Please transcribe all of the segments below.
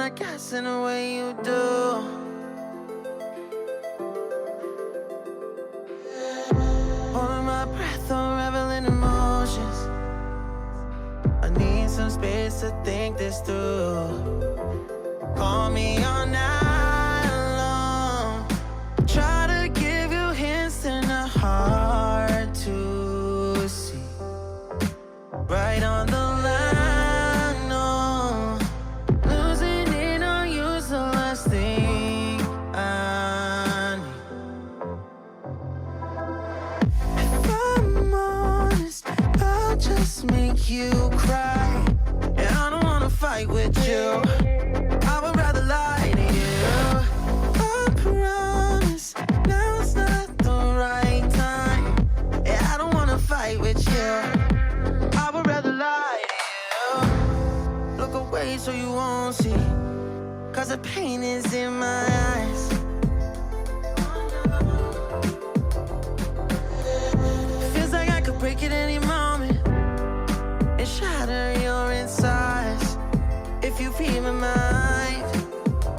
I guess in a way you do. Holding my breath, unraveling emotions. I need some space to think this through. Call me all night long. Try to give you hints and a hard to see. Right on the line, no. Losing it on you's the last thing I need. If I'm honest, I'll just make you cry. And I don't wanna fight with you. I would rather lie to you. I promise, now's not the right time. Yeah, I don't wanna fight with you. I would rather lie to you. Look away so you won't see, 'cause the pain is in my eyes. Feels like I could break at any moment and shatter your insides. If you feel my mind,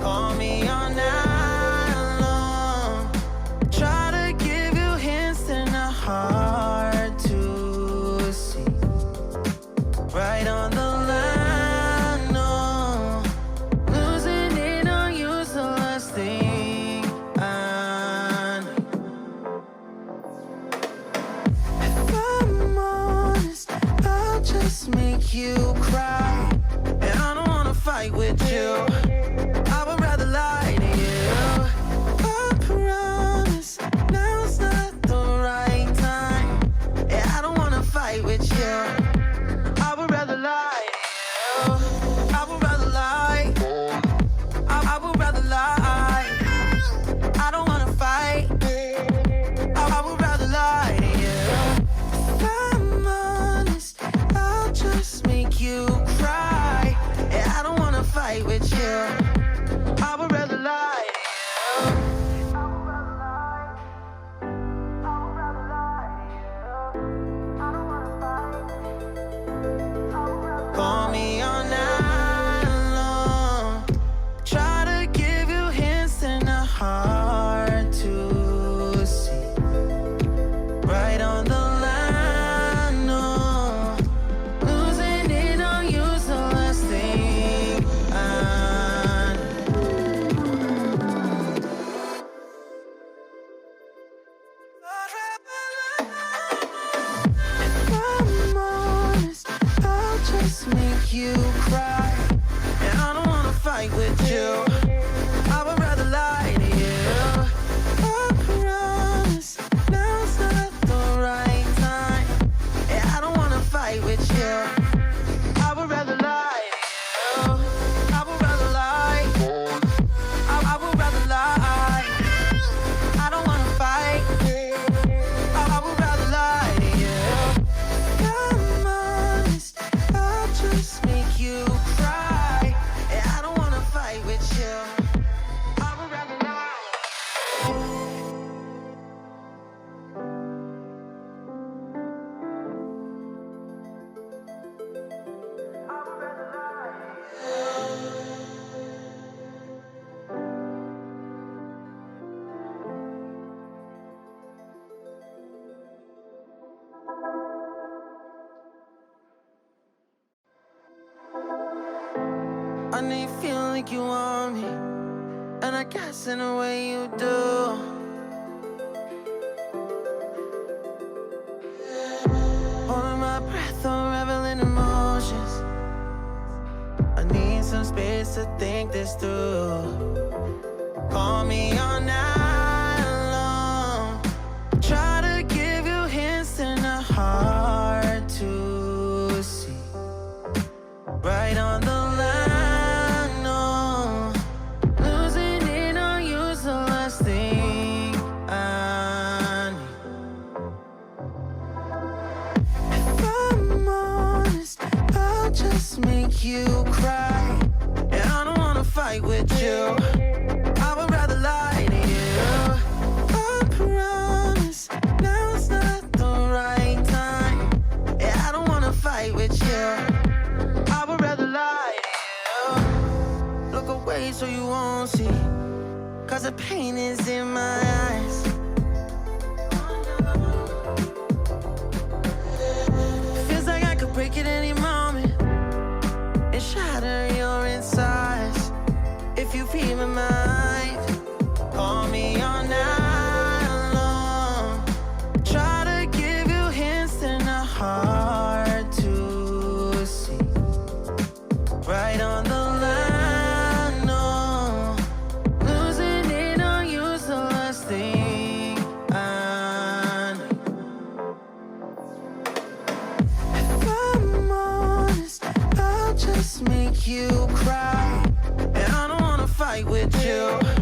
call me all night long. Try to give you hints and a hard to see. Right on the line, no. Losing it on you's the last thing I need. If I'm honest, I'll just make you cry. And I don't wanna fight with you. I would rather lie to you. I promise, now's not the right time. Yeah, I don't wanna fight with you. I would rather lie to you. I would rather lie. I would rather lie. I don't wanna fight. I would rather lie to you. If I'm honest, I'll just make you cry. Yeah, I don't wanna fight with you. I would rather lie to you. Call me all night long. Try to give you hints and a hard to see. Right on the line, no. Losing it on you's the last thing I need. If I'm honest, I'll just make you cry. And I don't wanna fight with you. I would rather lie to you. I promise, now's not the right time. Yeah, I don't wanna fight with you. I would rather lie to you. I would rather lie. I would rather lie. I don't wanna fight. I would rather lie to you. If I'm honest, I'll just make you cry. Yeah, I don't wanna fight with you. I would rather lie. I would rather lie. I know you feel like you want me, and I guess in a way you do. Holding my breath, unraveling emotions. I need some space to think this through. Call me all night long. Try to give you hints and a hard to see. Right on the line, no. Losing it on you's the last thing I need. If I'm honest, I'll just make you cry. And I don't wanna fight with you. I would rather lie to you. I promise, now's not the right time. Yeah, I don't wanna fight with you. I would rather lie to you. Look away away so you won't see, 'cause the pain is in my eyes. Feels like I could break at any moment and shatter your insides. If you feel my mind, call me all night long. Try to give you hints that are hard to see. Right on the line, no. Losing it on you's the last thing I know. If I'm honest, I'll just make you cry, and I don't wanna fight with you.